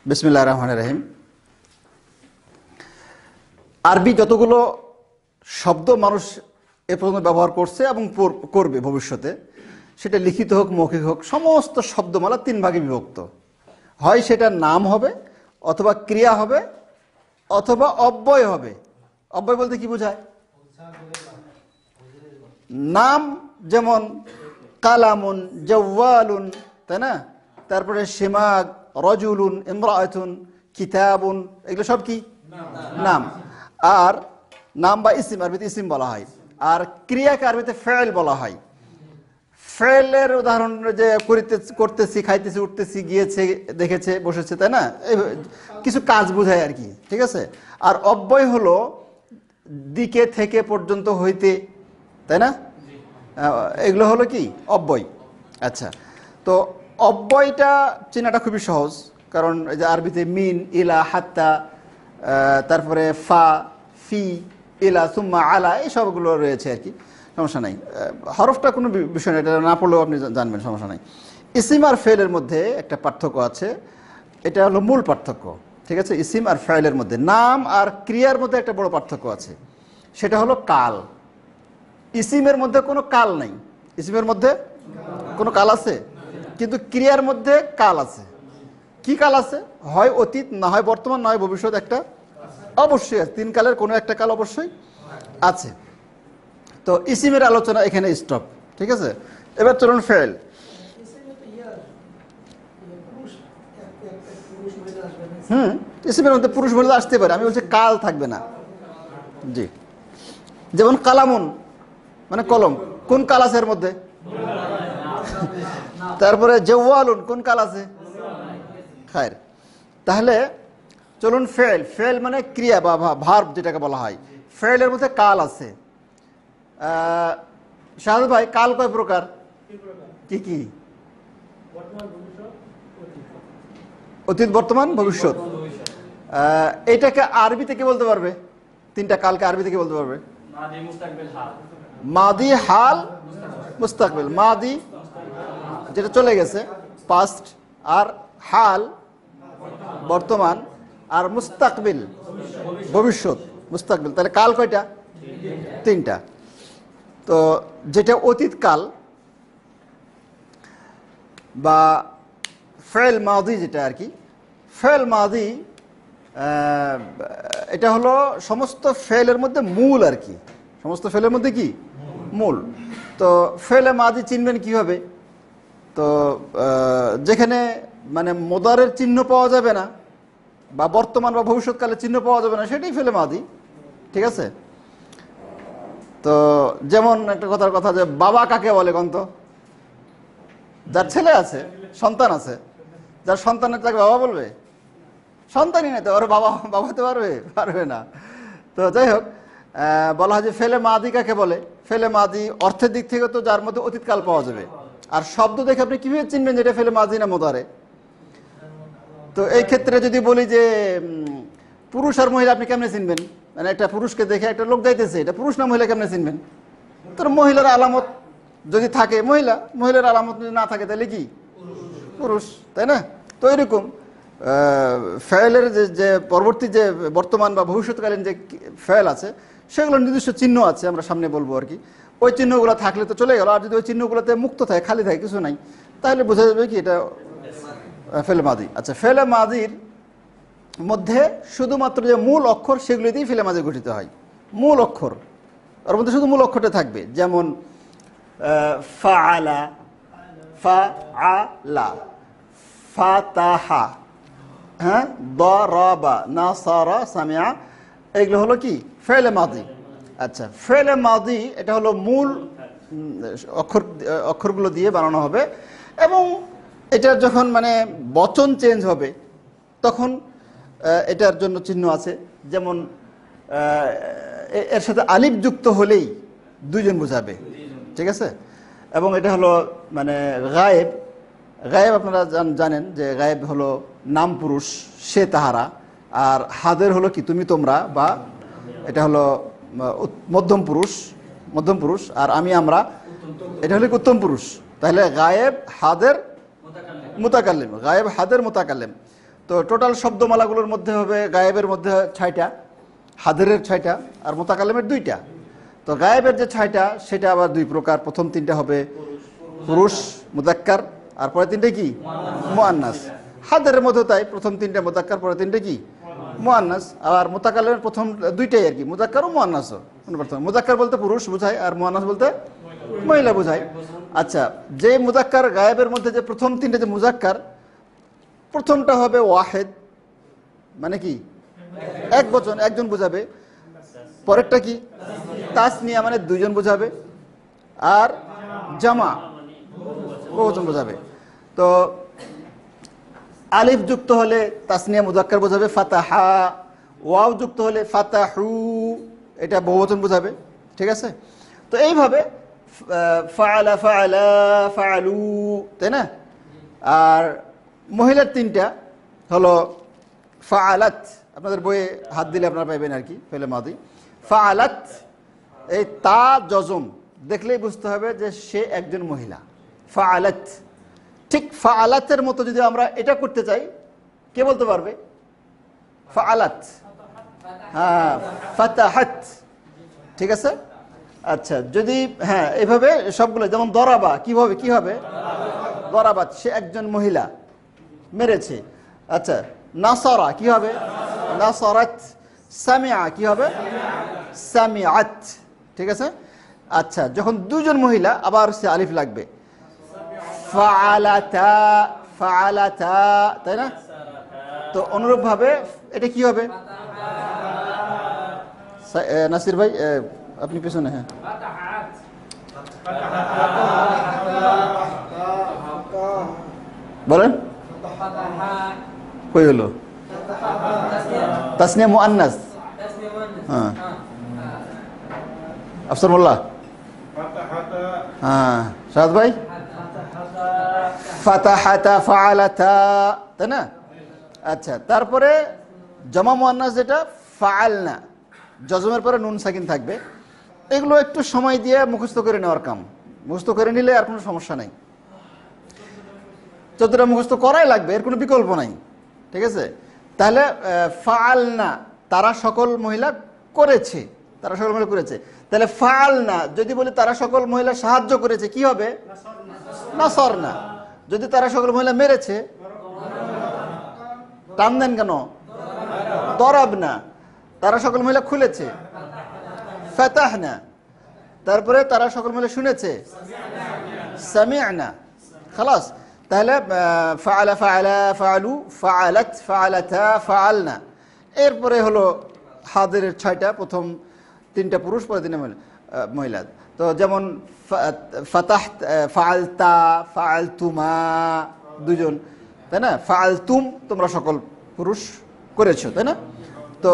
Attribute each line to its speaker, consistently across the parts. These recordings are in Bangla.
Speaker 1: বিসমিল্লাহির রহমানির রহিম। আরবি যতগুলো শব্দ মানুষ এ পর্যন্ত ব্যবহার করছে এবং করবে ভবিষ্যতে, সেটা লিখিত হোক মৌখিক হোক, সমস্ত শব্দমালা তিন ভাগে বিভক্ত। হয় সেটা নাম হবে, অথবা ক্রিয়া হবে, অথবা অব্যয় হবে। অব্যয় বলতে কি বোঝায়? নাম যেমন কালামুন, জাওয়ালুন, তাই না? তারপরে শিমাগ, রজুলুন, ইমরাআতুন, কিতাবুন, এগুলো সব কি নাম। আর নাম বা ইসিম, আরবিতে ইসিম বলা হয়। আর ক্রিয়াকে আরবিতে ফেল বলা হয়। ফেলের উদাহরণ যে করতেছি, খাইতেছি, উঠতেছি, গিয়েছে, দেখেছে, বসেছে, তাই না? এই কিছু কাজ বোঝায় আর কি, ঠিক আছে। আর অব্যয় হলো দিকে, থেকে, পর্যন্ত, হইতে, তাই না? এগুলো হলো কি অব্যয়। আচ্ছা, তো অব্যয়টা চেনাটা খুবই সহজ, কারণ এই যে আরবিতে মিন, ইলা, হাত্তা, তারপরে ফা, ফি, ইলা, সুম্মা, আলা, এই সবগুলো রয়েছে আর কি, সমস্যা নাই। হরফটা কোনো বিষয় না, এটা না পড়লেও আপনি জানবেন, সমস্যা নাই। ইসিম আর ফেলের মধ্যে একটা পার্থক্য আছে, এটা হলো মূল পার্থক্য, ঠিক আছে। ইসিম আর ফেলের মধ্যে, নাম আর ক্রিয়ার মধ্যে একটা বড় পার্থক্য আছে, সেটা হলো কাল। ইসিমের মধ্যে কোনো কাল নাই। ইসিমের মধ্যে কোনো কাল আছে, কিন্তু ক্রিয়ার মধ্যে কাল আছে। কি কাল আছে? হয় অতীত, না হয় বর্তমান, না হয় ভবিষ্যৎ, একটা অবশ্যই আছে। তিন কালের কোনো একটা কাল অবশ্যই আছে। তো ইসিমের আলোচনা এখানে স্টপ, ঠিক আছে। এবার চলুন ফেল। ইসিমের মধ্যে পুরুষ মহিলা আসতে পারে, আমি বলছি কাল থাকবে না। জি, যেমন কালামুন মানে কলম, কোন কাল আছে এর মধ্যে? তারপরে জাওয়ালুন, কোন কাল আছে? খায়ের। তাহলে চলুন ফেল। ফেল মানে ক্রিয়া বা ভার্ব যেটাকে বলা হয়, ফেলের মধ্যে কাল আছে। শাহাদ ভাই, কাল কয় প্রকার? কি কি? অতীত, বর্তমান, ভবিষ্যৎ। এইটাকে আরবি থেকে বলতে পারবে? তিনটা কালকে আরবি থেকে বলতে পারবে? মাদি, হাল, মুস্তাকবিল। মাদি যেটা চলে গেছে, পাস্ট, আর হাল বর্তমান, আর মুস্তাকবিল ভবিষ্যৎ, মুস্তাকবিল। তাহলে কাল কয়টা? তিনটা। তো যেটা অতীত কাল বা ফেল মাদি, যেটা আর কি ফেল মাদি, এটা হলো সমস্ত ফেলের মধ্যে মূল আর কি, সমস্ত ফেলের মধ্যে কি মূল। তো ফেলে মাদি চিনবেন কিভাবে? তো যেখানে মানে মোদারের চিহ্ন পাওয়া যাবে না, বা বর্তমান বা ভবিষ্যৎকালে চিহ্ন পাওয়া যাবে না, সেটাই ফেলে মাদি, ঠিক আছে। তো যেমন একটা কথার কথা, যে বাবা কাকে বলে গন্ত? যার ছেলে আছে, সন্তান আছে, যার সন্তানের তাকে বাবা বলবে? সন্তানই নেই তো, ওর বাবা বাবা হতে পারবে? পারবে না। তো যাই হোক, বলা হয় যে ফেলে মাদি কাকে বলে? ফেলে মাদি অর্থের দিক থেকে তো যার মধ্যে অতীতকাল পাওয়া যাবে। আর শব্দ দেখে আপনি কিভাবে চিনবেন যেটা ফেলে মাদি না মোদারে? তো এই ক্ষেত্রে যদি বলি যে পুরুষ আর মহিলা, আপনি কেমনে চিনবেন? মানে একটা পুরুষকে দেখে একটা লোক যাইতেছে, এটা পুরুষ না মহিলা, কেমনে চিনবেন? তোর মহিলার আলামত যদি থাকে মহিলা, মহিলার আলামত যদি না থাকে তাহলে কি পুরুষ, তাই না? তো এরকম ফেলের যে পরবর্তী যে বর্তমান বা ভবিষ্যৎকালীন যে ফেল আছে, সেগুলোর নির্দিষ্ট চিহ্ন আছে, আমরা সামনে বলবো আর কি। ওই চিহ্নগুলো থাকলে তো চলে গেল, আর যদি ওই চিহ্নগুলোতে মুক্ত থাকে, খালি থাকে, কিছু নাই, তাহলে বোঝা যাবে কি এটা ফেলে মাদি। আচ্ছা, ফেলে মাদির মধ্যে শুধুমাত্র যে মূল অক্ষর, সেগুলো দিয়েই ফেলে মাদি গঠিত হয়। মূল অক্ষর, ওর মধ্যে শুধু মূল অক্ষরটা থাকবে। যেমন ফাআলা, ফাআলা, ফাতাহা, হ্যাঁ, দারাবা, নাসারা, সামিআ, এগুলো হলো কি ফেলে মাদি। আচ্ছা, ফেলে মাদি এটা হলো মূল অক্ষরগুলো দিয়ে বানানো হবে, এবং এটার যখন মানে বচন চেঞ্জ হবে, তখন এটার জন্য চিহ্ন আছে। যেমন এর সাথে আলিফ যুক্ত হলেই দুইজন বোঝাবে, ঠিক আছে। এবং এটা হলো মানে গায়েব। গায়েব আপনারা জানেন যে গায়েব হলো নাম পুরুষ, সে, তাহারা। আর হাদের হলো কি তুমি, তোমরা, বা এটা হলো মধ্যম পুরুষ। আর আমি, আমরা, এটা হলো উত্তম পুরুষ। তাহলে গায়েব, হাদের, মুতাকাল্লিম। গায়েব, হাদের, মুতাকাল্লিম। তো টোটাল শব্দমালাগুলোর মধ্যে হবে গায়েবের মধ্যে 6টা, হাদেরের 6টা, আর মুতাকাল্লিমের 2টা। তো গায়েবের যে 6টা সেটা আবার 2 প্রকার। প্রথম 3টা হবে পুরুষ মুযাক্কার, আর পরে 3টে কি মুআন্নাস। হাদেরের মধ্যে তাই, প্রথম 3টে মুযাক্কার, পরে 3টে কি মুআন্নাস। আর মুতাকাল্লিমের প্রথম 2টাই আর কি মুযাক্কার ও মুআন্নাসও। মুযাক্কার বলতে পুরুষ বোঝায়, আর মুআন্নাস বলতে মহিলা বোঝায়। আচ্ছা, যে মুযাক্কার গায়েবের মধ্যে যে প্রথম 3টে যে মুযাক্কার, প্রথমটা হবে ওয়াহেদ, মানে কি এক বচন, একজন বোঝাবে। পরেরটা কি তাসনিয়া, মানে 2জন বোঝাবে। আর জামা, বহুবচন বোঝাবে। তো আলিফ যুক্ত হলে তাসনিয়া মুযাক্কার বোঝাবে ফাতাহা, ওয়াও যুক্ত হলে ফাতাহু, এটা বহুবচন বোঝাবে। ঠিক আছে? তো এইভাবে ফাআলা ফাআলা ফাআলু, তাই না? আর মহিলার 3টা হলো ফাআলাত, আপনাদের বইয়ে হাত দিলে আপনারা পাইবেন আর কি, ফেলে মাদি। ফাআলাত, এই তা জজম দেখলেই বুঝতে হবে যে সে একজন মহিলা। ফাআলাত, ঠিক ফাআলাতের মতো যদি আমরা এটা করতে চাই, কে বলতে পারবে? ফাআলাত, হ্যাঁ ফাতাহাত। ঠিক আছে? আচ্ছা, যদি হ্যাঁ এইভাবে সবগুলো, যেমন দরাবা, কিভাবে কি হবে? দরাবাত, সে একজন মহিলা, মেরেছে। আচ্ছা, নাসারা কি হবে? নাসারাত। সামিআ কি হবে? সামিআত। ঠিক আছে? আচ্ছা, যখন 2জন মহিলা, আবার সে আলিফ লাগবে। ফাআলাতা, ফাআলাতা, তাই না? তো অনুরূপভাবে এটা কি হবে? নাসির ভাই আপনি পিছনে, হ্যাঁ বলেন, কই হলো? তাসনিয়া মুআন্নাস, হ্যাঁ আফসর মোল্লা, হ্যাঁ শাহাদ ভাই, ফাতাহাতা ফাআলাতা, তাই না? আচ্ছা, তারপরে জামা মুআন্নাস যেটা ফাআলনা, জজমের পরে নুন সাকিন থাকবে। এগুলো একটু সময় দিয়ে মুখস্থ করে নেওয়ার কাম। মুখস্থ করে নিলে আর কোনো সমস্যা নাই। যতটা মুখস্থ করাই লাগবে, এর কোনো বিকল্প নাই। ঠিক আছে? তাহলে ফাআলনা, তারা সকল মহিলা করেছে, তারা সকল মহিলা করেছে। তাহলে ফাআলনা যদি বলি তারা সকল মহিলা সাহায্য করেছে, কি হবে? নাসরনা। যদি তারা সকল মহিলা মেরেছে, টান দেন কেন? দরাবনা। তারা সকল মহিলা খুলেছে, ফাতাহনা। তারপরে তারা সকল মহিলা শুনেছে, সামিআনা। খালাস। তাহলে ফাআলা ফাআলা ফাআলু ফাআলাত ফাআলাতা ফাআলনা। এরপরে হলো হাদেরের 6টা, প্রথম 3টা পুরুষ, পরে 3টা মহিলা। তো যেমন ফাতাহ, ফাআলতা, ফাআলতুমা, 2জন, তাই না? ফাআলতুম, তোমরা সকল পুরুষ করেছো, তাই না? তো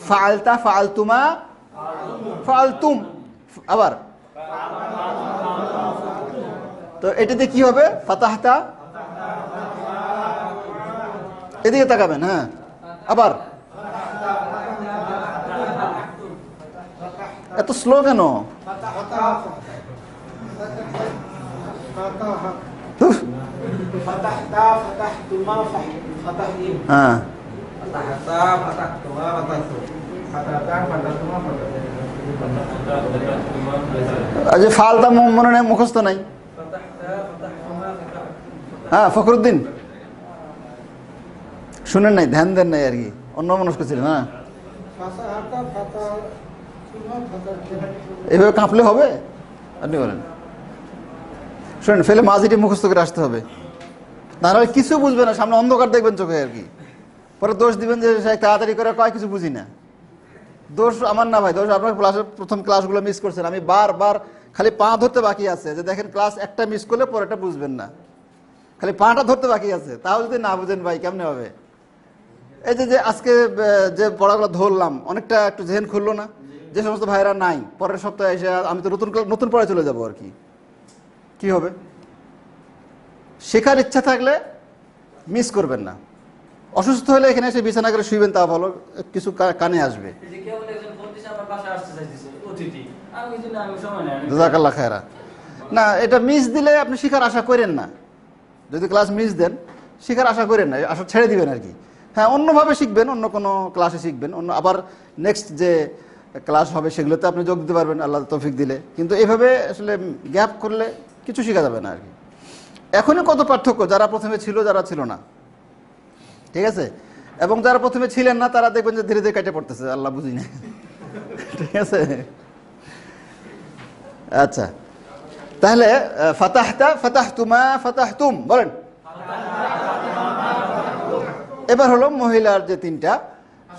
Speaker 1: ফাআলতা ফাআলতুমা ফাআলতুম, আবার তো এটাতে কি হবে? ফাতাহতা, এদিকে তাকাবেন, হ্যাঁ আবার। এত স্লো কেন? হ্যাঁ, আজ ফালতা মনে নেই, মুখস্থ নাই। হ্যাঁ ফখরুদ্দিন, শুনেন নাই, ধ্যান দেন নাই আর কি, অন্য মনস্ক ছিলেন। হ্যাঁ, এভাবে কাঁপলে হবে? আপনি বলেন। শোনেন, ফেলে মাঝিটি মুখস্থ করে আসতে হবে, নাহলে কিছু বুঝবে না, সামনে অন্ধকার দেখবেন চোখে আর কি। পরে দোষ দিবেন যে তাড়াতাড়ি করে কয় কিছু বুঝি না। দোষ আমার না ভাই, দোষ আপনার ক্লাসের প্রথম ক্লাসগুলো মিস করছেন। আমি বারবার খালি পা ধরতে বাকি আছে, যে দেখেন ক্লাস একটা মিস করলে পরেটা বুঝবেন না, খালি পাটা ধরতে বাকি আছে। তাও যদি না বুঝেন ভাই কেমনে হবে? এই যে আজকে যে পড়াগুলো ধরলাম, অনেকটা একটু জেহেন খুললো না? যে সমস্ত ভাইরা নাই, পরের সপ্তাহে এসে আমি তো নতুন পড়ায় চলে যাবো আর কি। কি হবে? শেখার ইচ্ছা থাকলে মিস করবেন না। অসুস্থ হলে এখানে এসে বিছানা করে শুইবেন, তা ভালো, কিছু কানে আসবে। জাযাকাল্লাহ খায়রা। না, এটা মিস দিলে আপনি শিখার আশা করেন না। যদি ক্লাস মিস দেন, শিখার আশা করেন না, আশা ছেড়ে দিবেন আর কি। হ্যাঁ, অন্যভাবে শিখবেন, অন্য কোনো ক্লাসে শিখবেন, অন্য আবার নেক্সট যে ক্লাস হবে সেগুলোতে আপনি যোগ দিতে পারবেন আল্লাহ তৌফিক দিলে। কিন্তু এইভাবে আসলে গ্যাপ করলে কিছু শেখা যাবে না আর কি। এখনই কত পার্থক্য, যারা প্রথমে ছিল যারা ছিল না, ঠিক আছে? এবং যারা প্রথমে ছিলেন না তারা দেখবেন যে ধীরে ধীরে কেটে পড়তেছে, আল্লাহ বুঝি না। ঠিক আছে, আচ্ছা। তাহলে ফাতাহতা, ফাতাহতুমা, ফাতাহতুম বলেন। এবার হলো মহিলার যে তিনটা,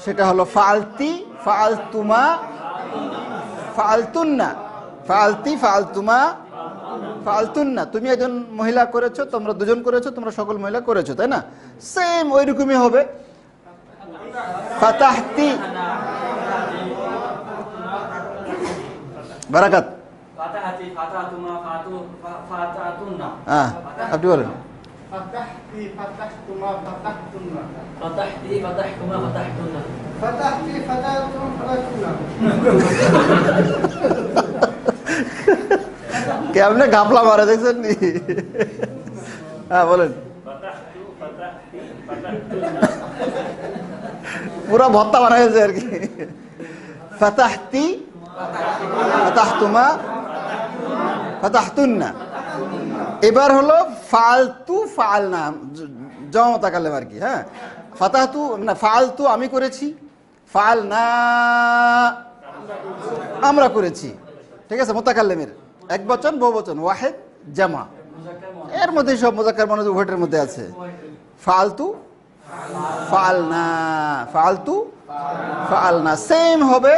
Speaker 1: সেটা হলো ফালতি, ফালতুমা, ফালতুন্না। ফালতি, ফালতুমা, ফালতুন্না। তুমি একজন মহিলা করেছো, তোমরা দুজন করেছো, তোমরা সকল মহিলা করেছো, তাই না? সেম ওই রকমই হবে। ফাতাহতি, বারাকাত। হ্যাঁ, আপনি বলেন।
Speaker 2: فتحتي فتحتما فتحتن
Speaker 3: فتحتي فتحتما فتحتن
Speaker 2: فتحتي فتحتم فتحتن
Speaker 1: কেমনে গাপলা মারে দেখছেন নি? হ্যাঁ বলেন। পুরা ভত্তা বানা হয়েছে আর কি। ফাতাহতি, ফাতাহতুমা, ফাতাহতুন্না। এবার হলো ফালতু, ফালনা, জমা কালেম আর কি। হ্যাঁ, ফাতাহতু না, ফালতু আমি করেছি, ফালনা আমরা করেছি, ঠিক আছে? মুতাকাল্লিমের এক বচন, বহুবচন, ওয়াহিদ, জামা, এর মধ্যে সব মুযাক্কার মুআন্নাস উভয়ের মধ্যে আছে। ফালতু, ফালনা, ফালতু, ফালনা সেম হবে।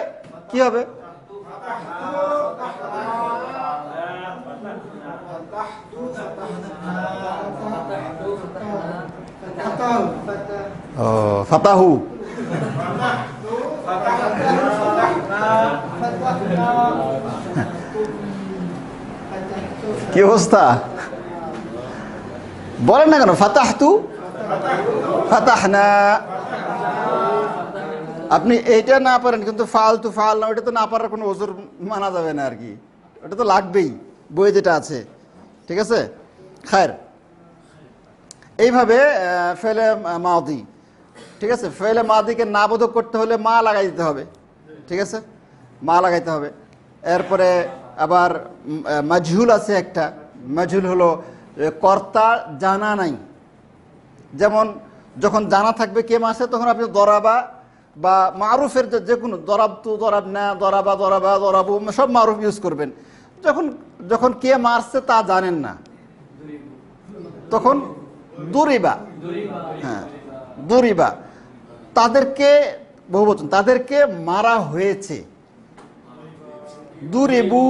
Speaker 1: কি হবে? ও ফাতাহু। কি অবস্থা বলেন না কেন? ফাতাহতু, ফাতাহনা। আপনি এইটা না পারেন কিন্তু ফালতু, ফাল না, ওইটা তো না পারার কোনো ওজোর মানা যাবে না আর কি। ওটা তো লাগবেই, বই যেটা আছে, ঠিক আছে? খায়ের। এইভাবে ফেলে মাদি, ঠিক আছে? ফেলে মাদিকে না বোধক করতে হলে মা লাগাই দিতে হবে, ঠিক আছে? মা লাগাইতে হবে। এরপরে আবার মাজহুল আছে একটা। মাজহুল হলো কর্তা জানা নাই। যেমন যখন জানা থাকবে কে মাসে, তখন আপনি দরাবা বা মারুফের যে কোনো দরাবতু, দরাব না, দরাবা, দরাবা, দরাবু, সব মারুফ ইউজ করবেন। যখন যখন কে মারছে তা জানেন না, তখন দুরিবা। হ্যাঁ, দুরিবা। তাদেরকে বহুবচন, তাদেরকে মারা হয়েছে। দুরিবু,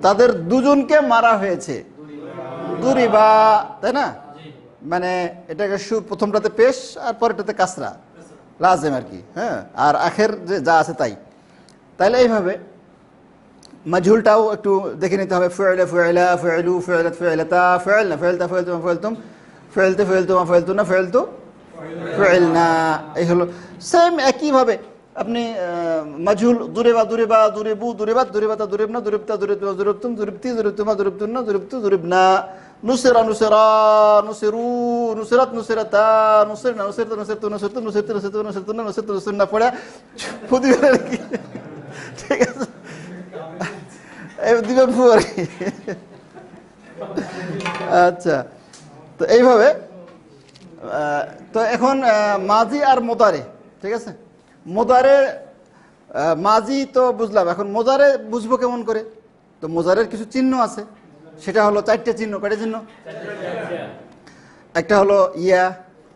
Speaker 1: তাদের দুজনকে মারা হয়েছে। দুরিবা, তাই না? মানে এটাকে প্রথমটাতে পেশ আর পরেরটাতে কাসরা লাজেম আর কি। হ্যাঁ, আর আখের যে যা আছে তাই। তাইলে এইভাবে মাজহুলটাও একটু দেখে নিতে হবে। ফুয়লা, ফুয়লা, ফুয়লু, ফুয়লাত, ফুয়লাতা, ফুয়লনা, ফুয়লতা, ফুয়লতুমা, ফুয়লতুম, ফুয়লতে, ফুয়লতুমা, ফুয়লতুনা, ফুয়লতু, ফুয়লনা। এই হলো সেম একইভাবে আপনি মাজহুল দুরিবা, দুরিবা, দুরিবু, দুরিবাত, দুরিবাতা, দুরিবনা, দুরিবতা, দুরিবতুমা, দুরিবতুম, দুরিবতি, দুরিবতুমা, দুরিবতুন্না, দুরিবতু, দুরিবনা। নুসিরা, নুসিরা, নুসিরু, নুসিরাত, নুসিরাতা, নুসিরনা, নুসিরতু, নুসিরতু, নুসিরতু, নুসিরতু, নুসিরতু, নুসিরতুনা, নুসিরতু, নুসিরনা পড়ে ফুদি আর কি, ঠিক আছে? এই দিবেন ফু আর কি। আচ্ছা, তো এইভাবে। তো এখন মাজি আর মোদারে, ঠিক আছে? মোদারে, মাজি তো বুঝলাম, এখন মোদারে বুঝবো কেমন করে? তো মোজারের কিছু চিহ্ন আছে, সেটা হলো চারটে চিহ্ন। কয়টা চিহ্ন? একটা হলো ইয়া,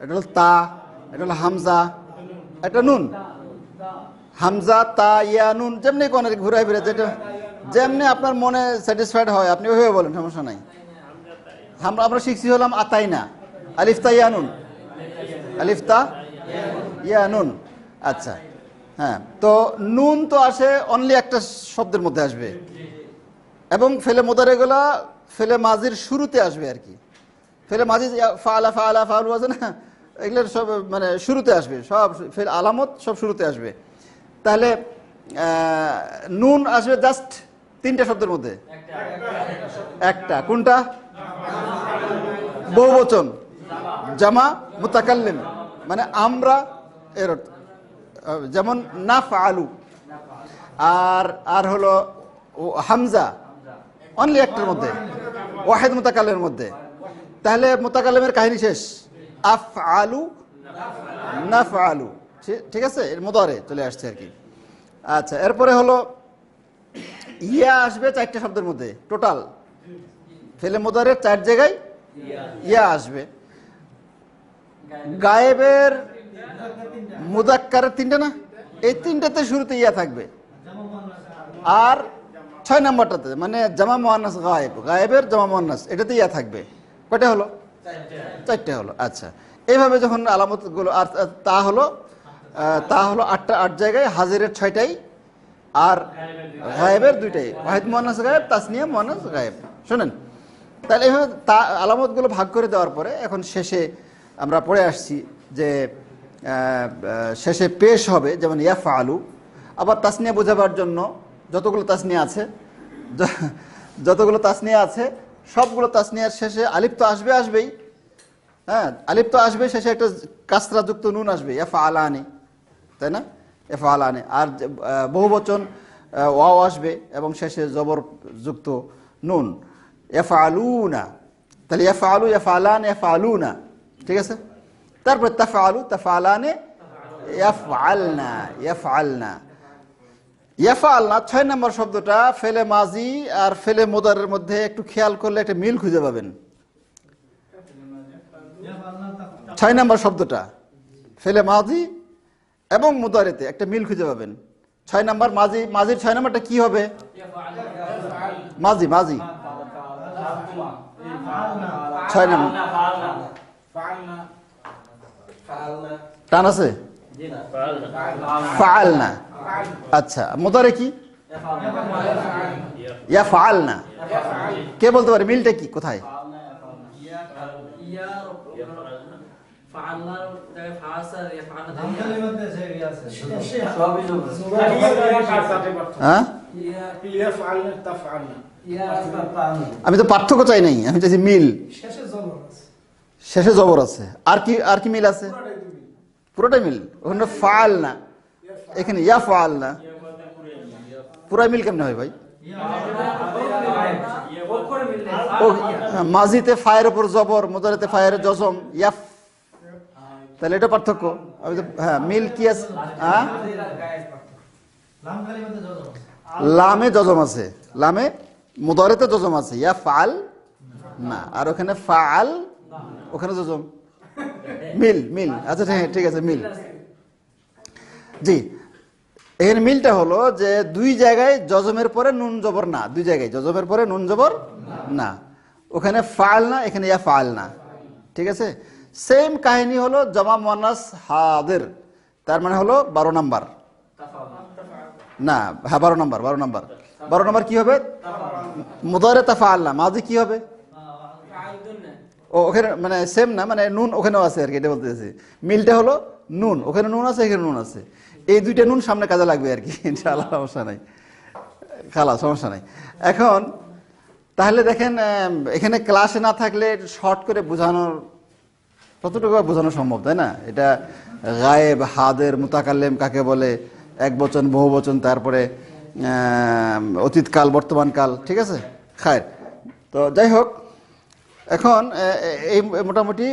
Speaker 1: একটা হলো তা, একটা হলো হামজা, একটা নুন। হামজা, তা, ইয়া, নুন যেমনি কোন ঘুরাই ফিরে, যেটা যেমনি আপনার মনে স্যাটিসফাইড হয় আপনি ওইভাবে বলেন, সমস্যা নাই। আমরা শিখছি হলাম আতাইনা, আলিফতা ইয়া নুন, আলিফতা ইয়া নুন। আচ্ছা, হ্যাঁ। তো নুন তো আসে অনলি একটা শব্দের মধ্যে আসবে, এবং ফেলে মোদারেগুলা ফেলে মাজির শুরুতে আসবে আর কি। ফেলে মাজি ফালা, ফালা, ফালু আছে না, এগুলোর সব মানে শুরুতে আসবে, সব ফেল আলামত সব শুরুতে আসবে। তাহলে নুন আসবে জাস্ট তিনটা শব্দের মধ্যে একটা। কোনটা? বহুবচন, জামা, মুতাকাল্লিম মানে আমরা, এর অর্থ। যেমন নাফআলু, আর হলো হামজা, অনলি একটার মধ্যে, ওয়াহিদ মুতাকাল্লিমের মধ্যে। তাহলে মুতাকাল্লিমের কাহিনী শেষ। আফআলু, নাফআলু, ঠিক আছে, এর মুদারে চলে আসছে আর কি। আচ্ছা, এরপরে হলো ইয়া আসবে 4টে শব্দের মধ্যে টোটাল। ফেলে মুদারের 4 জায়গায় ইয়া আসবে। গায়েবের মুযাক্কারের 3টে না, এই 3টাতে শুরুতে ইয়া থাকবে। আর 6 নম্বরটাতে মানে জামা মুআন্নাস গায়েব, গায়েবের জামা মুআন্নাস, এটাতে ইয়া থাকবে। কয়টা হলো? 4টে হলো। আচ্ছা, এইভাবে যখন আলামতগুলো, আর তা হলো 8 জায়গায়, হাজিরের 6টাই, আর গায়েবের 2টাই, ওয়াহিদ মুআন্নাস গায়েব, তাসনিয়া মুআন্নাস গায়েব। শোনেন, তাহলে এইভাবে আলামতগুলো ভাগ করে দেওয়ার পরে এখন শেষে আমরা পড়ে আসছি যে শেষে পেশ হবে, যেমন ইয়াফআলু। আবার তাসনিয়া বোঝাবার জন্য যতগুলো তাসনিয়া আছে সবগুলো তাসনিয়ার শেষে আলিফ তো আসবেই। হ্যাঁ, আলিফ তো আসবে, শেষে একটা কাসরাযুক্ত নুন আসবে, ইয়াফআলানি, তাই না? ইয়াফআলানি। আর বহুবচন ওয়াও আসবে এবং শেষে জবর যুক্ত নুন, ইয়াফআলুনা। তাহলে ইয়াফআলু, ইয়াফআলান, ইয়াফআলুনা, ঠিক আছে। তারপরে তাফআলু, তাফআলানে, ইয়াফআলনা, ইয়াফআলনা, ইয়াফআলনা। 6 নম্বর শব্দটা ফেলে মাজি আর ফেলে মুদারের মধ্যে একটু খেয়াল করলে একটা মিল খুঁজে পাবেন। 6 নম্বর শব্দটা ফেলে মাজি এবং মুদারেতে একটা মিল খুঁজে পাবেন। 6 নম্বর মাজির 6 নম্বরটা কি হবে? মাজি 6 নম্বর টান আছে, ফাআলনা। আচ্ছা, মুদারে কি? ইয়াফআলনা। কে বলতে পারে মিলটা কি, কোথায়? হ্যাঁ, আমি তো পার্থক্য চাই নাই, আমি চাইছি মিল। শেষে জবর আছে, আর কি মিল আছে? পুরোটাই মিল। ওখানে ফাআলনা, এখানে ইয়াফআলনা, পুরাই মিল কেমনে হয় ভাই? মাজিতে ফায়ের উপর জবর, মুদারেতে ফায়ের জজম, ইয়াফ, তাহলে এটা পার্থক্য। আমি তো হ্যাঁ, মিল কি আছে? হ্যাঁ, লামে জজম আছে, লামে মুদারেতে জজম আছে, ইয়াফআল না, আর ওখানে ফাআল, ওখানে জজম। মিল। আচ্ছা ঠিক আছে, মিল। জি, এখানে মিলটা হলো যে 2 জায়গায় জজমের পরে নুন জবর না, 2 জায়গায় জজমের পরে নুন জবর না, ওখানে ফাআল না, এখানে ইয়াফআল না, ঠিক আছে। সেম কাহিনী হলো জামা মুআন্নাস হাদির, তার মানে হলো 12 নাম্বার না, হ্যাঁ 12 নাম্বার কি হবে? মুদারে তাফআলনা। মাজি কি হবে? ও ওখানে মানে সেম না, মানে নুন ওখানেও আছে আর কি, এটা বলতেছি। মিলটা হলো নুন, ওখানে নুন আছে, এখানে নুন আছে, এই 2টা নুন সামনে কাজে লাগবে আর কি, ইনশাআল্লাহ, সমস্যা নাই, সমস্যা নাই। এখন তাহলে দেখেন, এখানে ক্লাসে না থাকলে শর্ট করে বোঝানোর, কতটুকু বোঝানো সম্ভব, তাই না? এটা গায়েব, হাদের, মুতাকাল্লিম কাকে বলে, একবচন, বহুবচন, তারপরে অতীতকাল, বর্তমানকাল, ঠিক আছে। খায়ের, তো যাই হোক, এখন এই মোটামুটি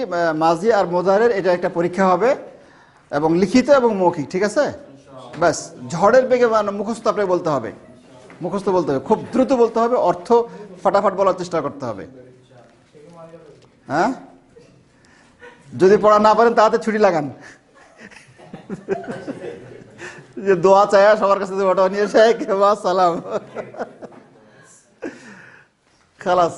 Speaker 1: মাজি আর মুদারের এটা একটা পরীক্ষা হবে, এবং লিখিত এবং মৌখিক, ঠিক আছে। ব্যাস, ঝড়ের বেগে মুখস্থ আপনাকে বলতে হবে, খুব দ্রুত বলতে হবে, অর্থ ফাটাফাট বলার চেষ্টা করতে হবে। হ্যাঁ, যদি পড়া না পারেন তাতে ছুটি লাগান, যে দোয়া চায় সবার কাছে ওটা নিয়ে এসে সালাম, খালাস।